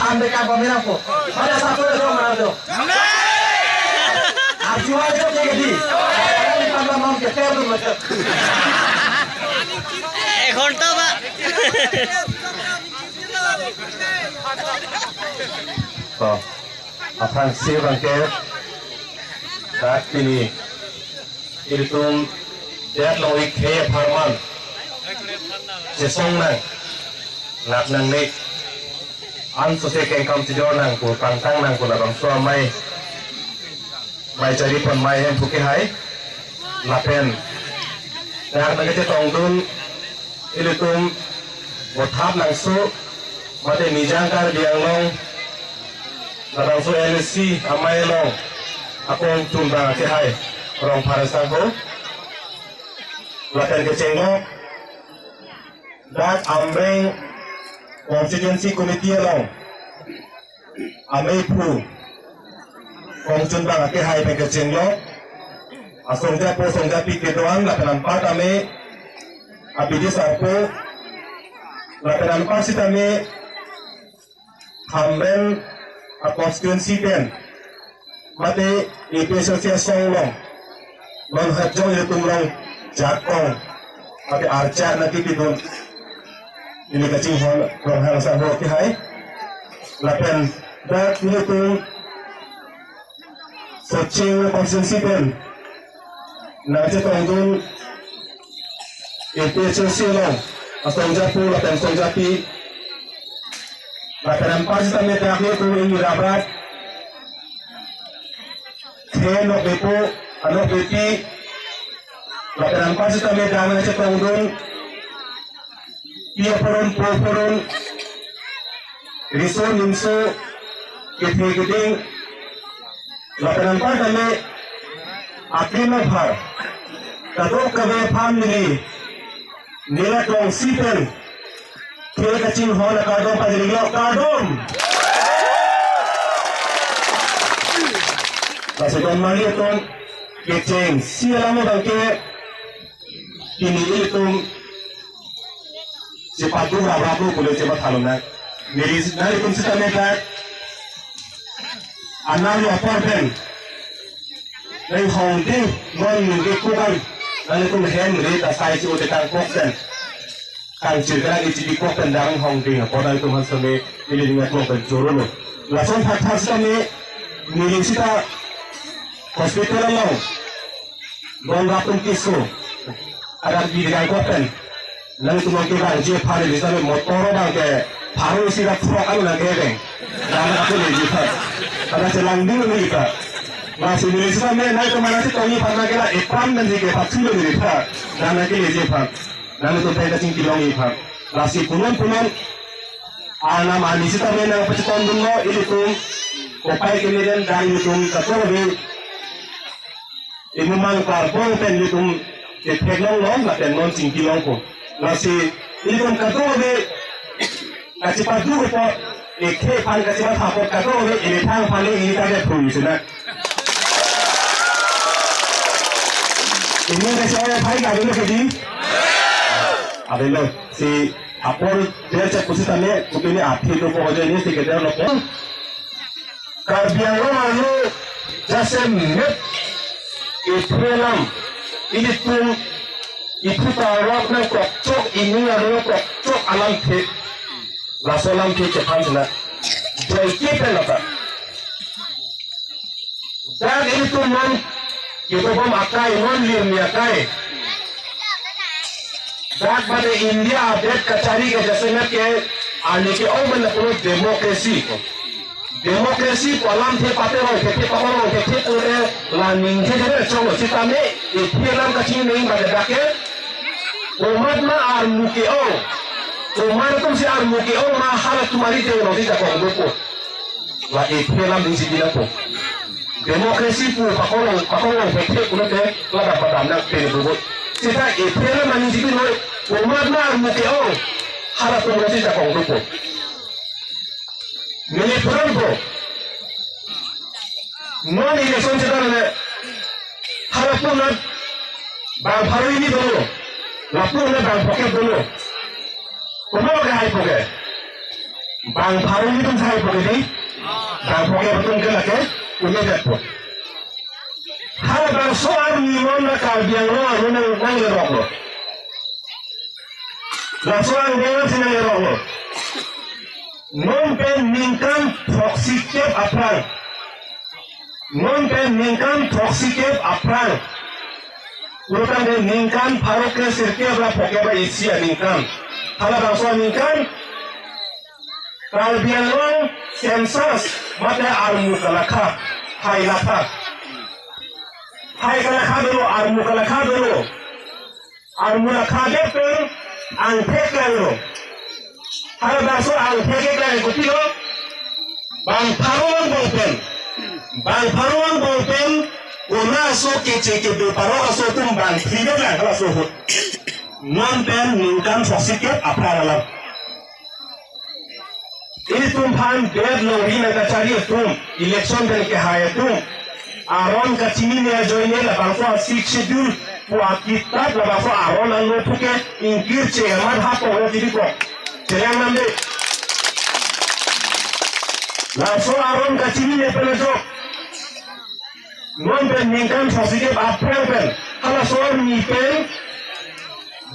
Ambil pemerintah po. Ada satu dong mana Arjua aja jadi. Ini tambah mau keter tuh macam. घंटा बा तो अपन से बंके साथ ini itu dia loi ke farman sesong nang nak nang nik an so se keng kam tijo nang ko pangtang nang ko labang so mai cari pon mai hem puki hai lapen nak nang ke tong dun ilitum bothap nang so mate nijang kar diang long labang so LC amai long akong tumba ke hai rong parasang ho lapen ke cengok dat amreng constituency committee long amai pu kong chunba ke hai pe ke cengok asongja po songja pi ke doang lapen empat ame abidi sarpo lapen empat sitame hamben a constituency ten mate EPSC song long non hajong itum long jakong mate arca nanti pidun ini kacing hon rong hal sang ho ki hai lapen dak ini tu searching constituency ten nanti tongdun EPSC long asong japu lapen song japi laperan pas kami terakhir tu ini dapat tenok bepo anok beti laperan pas kami dalam cetong dun ia poron riso nimso geding laperan pas kami akhirnya par kadok kabe family nila tong sipen kaya kacing hona kadom pajiliglaw kadom kasi kung mali itong kicing sila mo bangke pinili itong si Patu Rababu kulit si Batalong na nari kung sita mekat analo apartment na yung hounding ngon nikukan nari kung Henry tasay si Utekang Koksen kang cerita itu di kota darang Hongding, kota itu masih kami milik kota Jorolo. Langsung hak kami milik kita hospital lo, gongapun kisu, ada di dalam kota. Lalu itu mungkin kan je hari di sana motor bangke, baru sih truk anu lagi deh. Jangan aku lagi tak, ada jalan dulu nih kita. Masih milik kita naik kemana sih? Kau ini pernah kira ekam dan jika pasti lo milik kita, jangan lagi lagi pak. Lalu tu saya kacing kilong ipak. Lasi punon anam anisita mena paciton dun mo itu kopai kemudian dari itu kato lebih imumang karbon pen itu kepeglong long laten non cing kilong ko. Lasi itu kato lebih kacipat dulu po ekhe pan kacipat hapot kato lebih ini tang paling ini kaget pun sana. Ini saya pai gak dulu keji. Adelo si apor dia cek posisi ni kupini api tu kau jadi si kita lopo. Karbiang lo malu jasa met Iprelam ini tu itu taruh nak cok ini adalah cok alam ke lasolam ke cepat sana. Jadi kita apa? Dan itu non kita pun akai non lihat akai. Back pada India update kacari ke जैसे में के आने के और बंद करो डेमोक्रेसी को alam थे पाते हो के पकड़ो के पूरे लानिंग के जगह चलो सीता में ये alam कच्ची नहीं बने जाके उम्मत में आर्मू के ओ उम्मत तुम से आर्मू के ओ माँ हालत तुम्हारी टेक्नोलॉजी का कौन को ला ये alam नहीं सीधी ना को डेमोक्रेसी को पकड़ो के उन्हें लगा पता ना तेरे bubo Sita ipela manisipin mo umat na armukeo harap tumulasi sa kong grupo. Milipuran po non eleksyon sita na harap po na bang paru ini dulu lapu na bang poket dulu kumawa ka hai poke bang paru ini tum sa hai poke di bang poket betul ke lake unyet po hal bang soal nimon na kalbiang lo anu nang lerok lo langsung dengan sini lerok lo non pen ningkan toxikep aprang non pen ningkan toxikep aprang urutan dengan ningkan paroknya sirke abla pokeba isi ningkan hal bang soal ningkan kalbiang lo sensas mata armu kalakha hai lakha hai kalakha dulu armu kalakha dulu armu lakha dulu angpek dulu hai baso angpek dulu kutilo bang paruang bolpen una so kece do paro aso tum bang tidak lah kalau so non pen ningkan sosiket apa dalam ini tumhan bed lori na kacari tum election dan ke haya tum aron kacini ne joine la bangso six schedule puak kita la bangso aron anu puke ingkir cemat hapo ya jadi kok celang nambe langsung aron kacini ne penejo non pen ningkan sosiket apa pen kalau soal nipen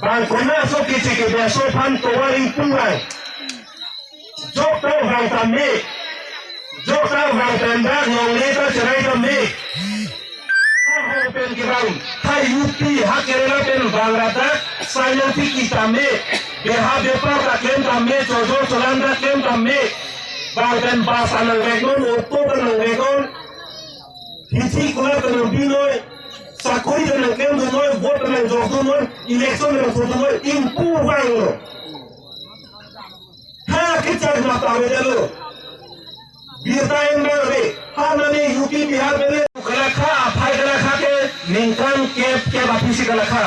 bangkona so kece ke beso pan towaring purang jok tau bang tambe jok tau bang tembak ngong leta cerai tambe ha pen ki bang thai yupi ha kerela pen bang rata scientific ki tambe beha bepar ka kem tambe jojo cholanda kem tambe bang dan bahasa nang regon Oktober nang regon hiji kula nang binoy sakuri nang kem noy vote nang jokto noy election nang jokto noy impu bang lo ha kichar mata bedelo birta engar re ha nani UP Bihar bele kala kha phai kala kha ke ningkan ke bapisi kala kha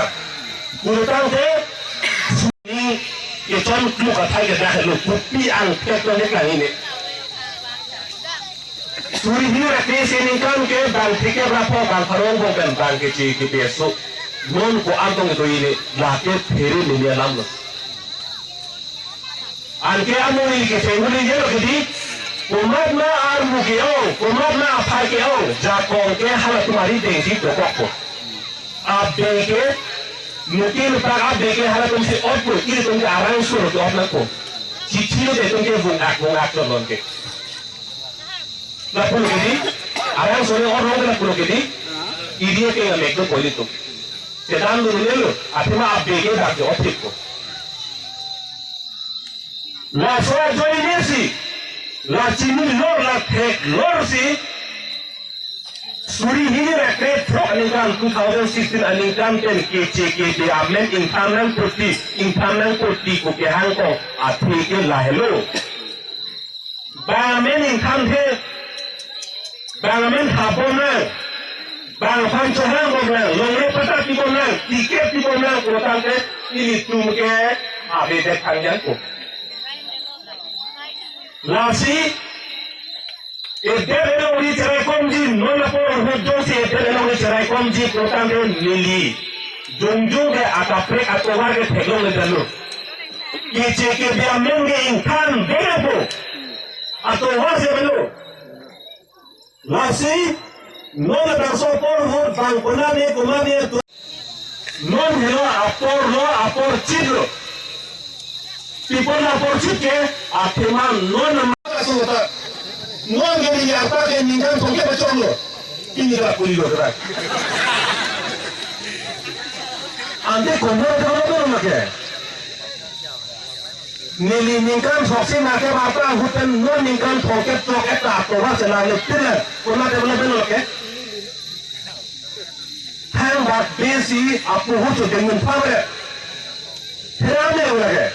kurutang ke ni ke chon lu ka thai ke dah lu pupi ang ke to ne klang ini suri ni ra ke se ningkan ke bang thike rapo bang tharong bong kan bang ke chi ke peso non ko antong to ini la ke phere ni le lam lo an ke amoni ke fenguli je lo ke di umat na armu ke ong umat na phai ke ong ja kong ke hala tumari deng si to ko ab deng ke mungkin para ab deng ke hala tum si op ko kiri tum ke arang sur to op na ko chichi de tum ke bung ak to lon ke la pulo ke di arang sur or ro na pulo ke di idie ke ngamek to ko li to te dan lu le lo atima ab deng ke da ke op ko la so joy nesi la chini lor la thek lor si suri hini ra kret thok aningan 2016 aningan ten ke de amlen internal kurti ko ke hang ko athi ke la hello ba men income the ba men habona ba fan chohang bogna longre pata ki bogna tiket ki bogna ko tante ini tum ke abe de khangyan ko Lasi, edele uri cerai komji, nona por hujung si edele uri cerai komji, protam de lili, jungjung ke atapre atowar ke thegong le dalu, kiche ke biar menge inkan berebo, atowar se belu, lasi, nona berso por hur bangkona ne kumane tu, non helo apor chidlo. People na porchit ke athema non masota non ke ni apa ke ningkan thongke bachong lo ini la puli lo kra ande komo do no ke nili ningkan soksi na ke bata huten non ningkan thongke to eta to wa se la le tire kona development lo ke hang ba besi apu hu to dengan pare herane lo ke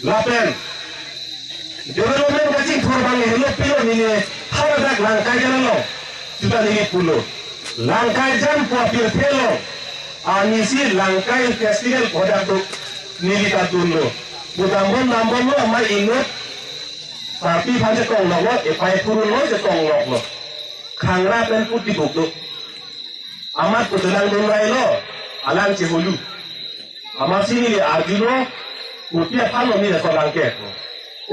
Lapen, development kacing thorban hello pilo nini haradak langkai jalan lo, sudah nini pulo, langkai jam puapir pelo, anisi langkai festival kodak tu nini katun lo, budambon lo amai ingat, tapi pada kong lo, epai turun lo je kong lo, kangra pen putih buktu, amat kutelang dongai lo, alang cihulu, amat sini arjuno. Utia palo ni so langke ko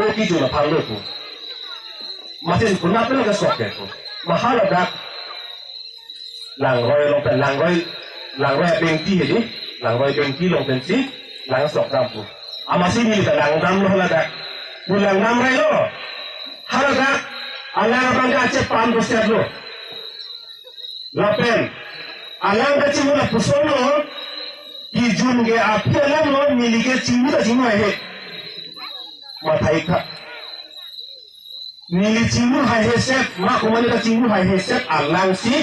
o ki juna palo ko masin punna pelo ke sokke ko mahala dak langroi long pen langroi bengti hedi langroi bengti long pen si lang sok dam ko amasi ni ta lang dam lo la dak pulang dam rai lo hala dak alang bangka che pan ko set lo lapen alang ka chi mo la pusono Ijun ke api alam lo miliki cimu tak cimu ahe, matai ka. Mili cimu ahe set, mak kumani ka cimu ahe set alang si,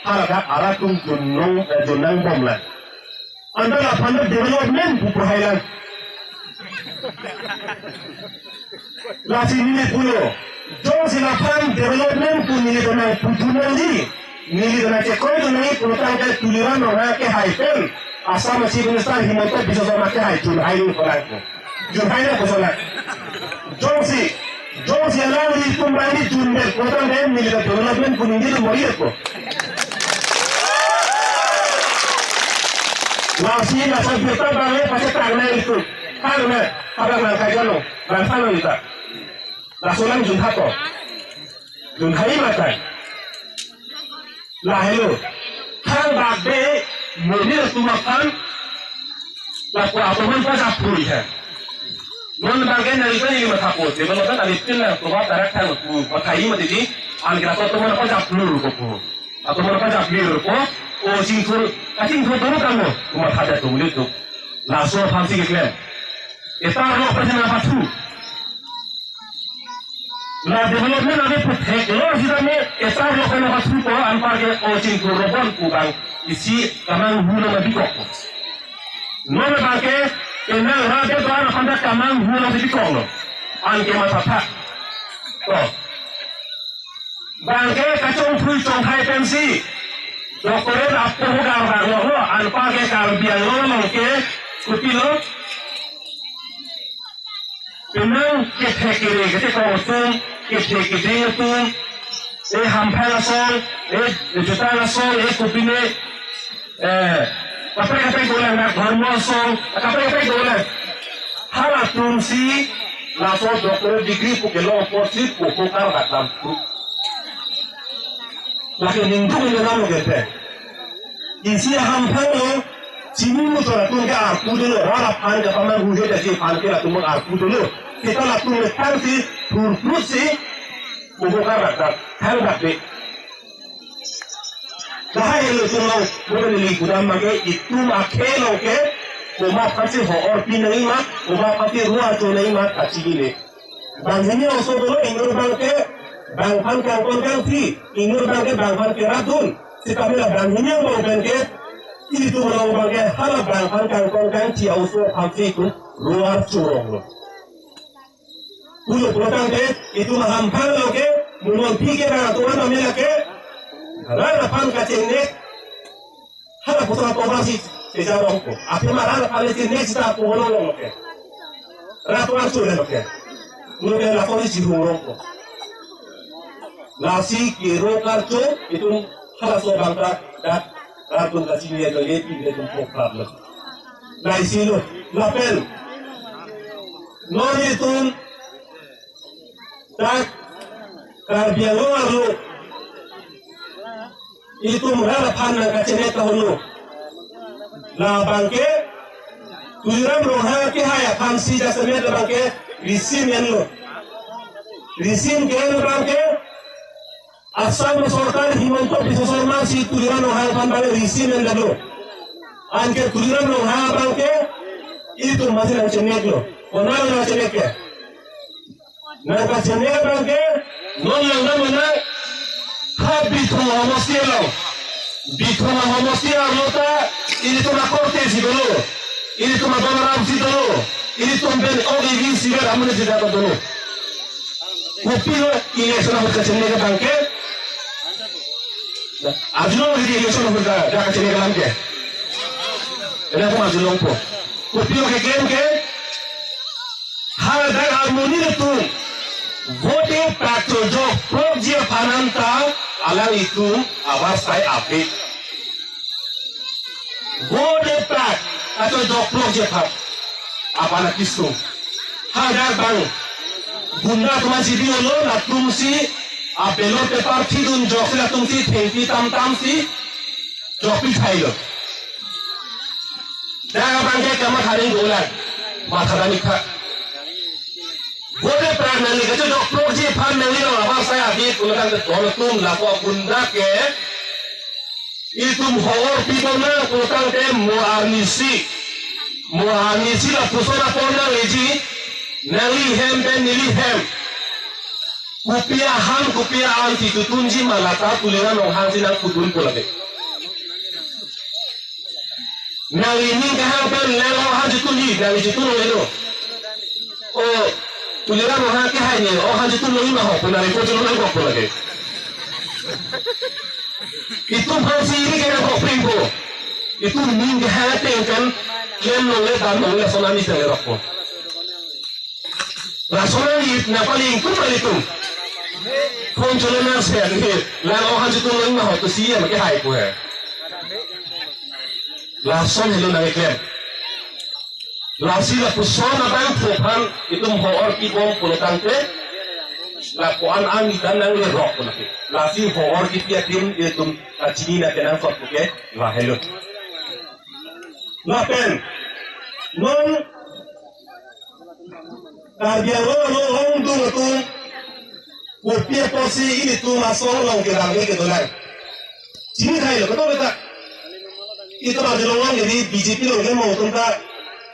harga aratung junang bom lah. Anda lah pandai development buku hailan. Lasi mili pulo, jom silapan development pun mili donang pujunang di, mili donang cekoi donang pulutang ke tuliran orang ke haipen. Asal masih Minister Himonto bisa sama ke hai Junhai ni orang ko. Junhai na kosola. Jongsi alang di tumbani Junbe kota dem militer development kuningi no mori ko. Lasi na sa beta bale pase tangna itu. Karena pada langkai jalo, langsano kita. Lasulang Junha ko. Junhai matai. Lahelo. Kang bagbe Mobil tumakan, laku apaman pas apuri kan. Non bagian dari itu yang bertakut. Development alipin lah, tuh tarak kan, pakai ini mati angkira tuh teman pas apur kok. Atau mana pas apur kok, oh cingkur tahu kamu, cuma ada tuh itu. Langsung fancy klaim. Itu orang pas yang apa tuh? La development ade technology dame esa lokal hasu ko anpar ke ocin kurobon kubang isi kamang hulu na bikok. Non bangke enang rade doan handa kamang hulu na bikok no. Anke matata. To. Bangke kacung fui chong hai pensi. Doktoret appo hugar baglo ho anpar ke kalbiang lo longke kupilo. Penang kekere kete kosong kekere itu hampir song juta song kupine kapre dolan na dharma song kapre dolan hala tumsi laso doktor degree pukelo porsit pukar batam lagi ningku ningam gete isi hampir lo Sini mutora tu ke aku dulu, orang pan ke paman hujan jadi pan ke lah tu aku dulu. Kita lah tu lepas si turut si, bukan rakyat, hal rakyat. Dah yang tu mau bukan lagi gudang makai itu makai lo ke, cuma pasti horor pinai mak, cuma pasti ruah tu nai mak kacik ini. Bang sini also dulu ingur bang ke, bang pan kangkon kangsi, ingur bang ke bang pan ke radun. Sekarang lah bang sini mau bang ke. Itu orang bagai hal bangkan kangkong kangci auso kangci itu luar curong lo. Ulu pulang ke itu mahampar lo ke mulai pikir orang tua namanya ke. Rara pan kacengnek hal putra operasi sejarah ko. Apa marah Palestina kita pulang lo ke. Ratuan curong lo ke. Ulu ke lapor si curong ko. Nasi kiro karco itu hal so bangka dat Ratun kasih dia tu lepi dia tu pokok lah. Dari sini, lapel, non itu, tak kerja luar lu, itu merah panang kacanya tahu lu. Lah bangke, tujuan rohani kehaya pansi jasa mereka bangke, risim yang lu, risim kehaya bangke. Asal sorkan himanto bisosor masih tujuan orang pandang risi mendado. Angker tujuan orang bangke itu masih nak cenek lo. Konar nak cenek ke? Nak cenek bangke? Non yang mana? Habitro homostia lo. Bitro homostia lo ta. Ini tu nak korte si dulu. Ini tu nak bamaram si dulu. Ini tu ben ogi si ber amune si dapat dulu. Kopi lo ini sudah berkecenek bangke. Ajulong hindi ilusun ng mga jaka sinigalan ke. Ini ako ajulong po. Kupio ke game ke. Halagang harmoni itu. Vote patro jo project pananta alang itu awas saya apik. Vote pat atau jo project pat apa nak isu. Halagang bang. Bunda tuan si biolo natum si Apelor paper tidun jokla tumsi thengti tam si jopi thailo. Daga bangke kama kharing golan matha dani kha. Gode pran nali gajo dok proje phan nali no aba saya abi kulan dol tum lapo gunda ke itum hor people na kulan te muarnisi la pusora pona leji nali hem ben nili hem. Kupia anti tutunji malata tulera no hansi nang kudun polake. Nang ini kahang pen lelo hansi tunji nang itu no lelo. Oh tulera no hansi kahanya oh hansi tunji no ho pun nari kojo nang kok polake. Itu hansi ini kena kok pringko. Itu ning kahate kan klem no le dan no le sonami se rokko. Rasonani na paling kumali itu. Kung chalo na siya, lang ako hansi kung lang mahal, to siya, mag-ihay ko eh. Lason, hello na iklem. Lasi la puson na tayong pupan, itong hoor kipong pulutante, la puan ang itan ng lirok ko na ki. Lasi hoor kipiatin, itong kachini na tinang sot ko ke, la hello. Lapen, non, karbiyago, no, hongdung itong, Kupia posi ini tu masuk long ke dalam ke dolai. Sini kaya lo, betul betul. Itu baru long jadi BJP lo ke mau tungka.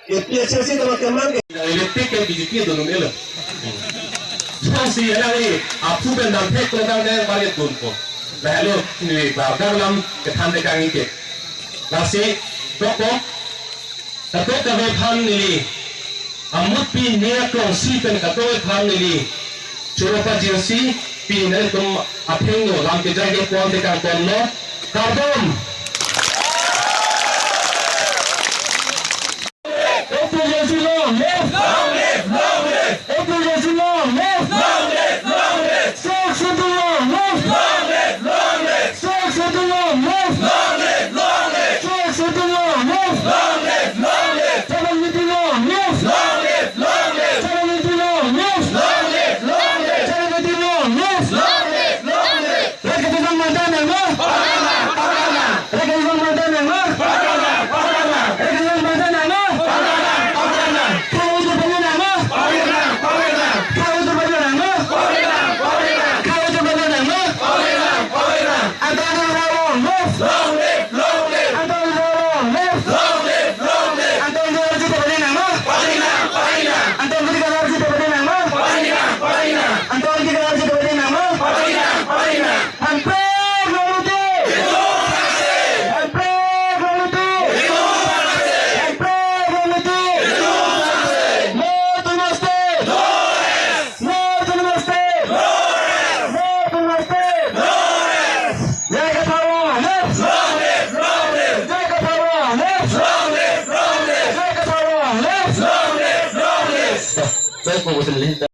Kupia sesi tu macam mana? Elektrik ke BJP itu nomor lo. ช่วงสี่แล้วนี่ผู้เป็นดำเพชรตัวดำแดงบาเรียตุนผมแต่ลูกนี่บ่าวดำลำจะทำในการนี้เก็บลาสิโต๊ะแต่โต๊ะกระเวพันนี่มุดปีนี้กลองซีเป็นกระโต๊ะพันนี่ชุดประจิวซีปีนี้ตุ้มเพ่งโนลำไปใจเด็กความในการตอนโน้กระตุ้มEmergency long live! Long live! Long live! Emergency long live! Long live! Long live! Six of the long live! Long live! Long live! Six of the long live! Long live! Long live! Six of the long live! Long live! Long live! Seven of the long live! Long live! Long live! Seven of the long live! Long live! Long live! Seven of the long live! Long live! Long live! Rakyat isang mandan yang mah! Rakyat isang mandan yang mah! Rakyat isang mandan yang mah! Saya mau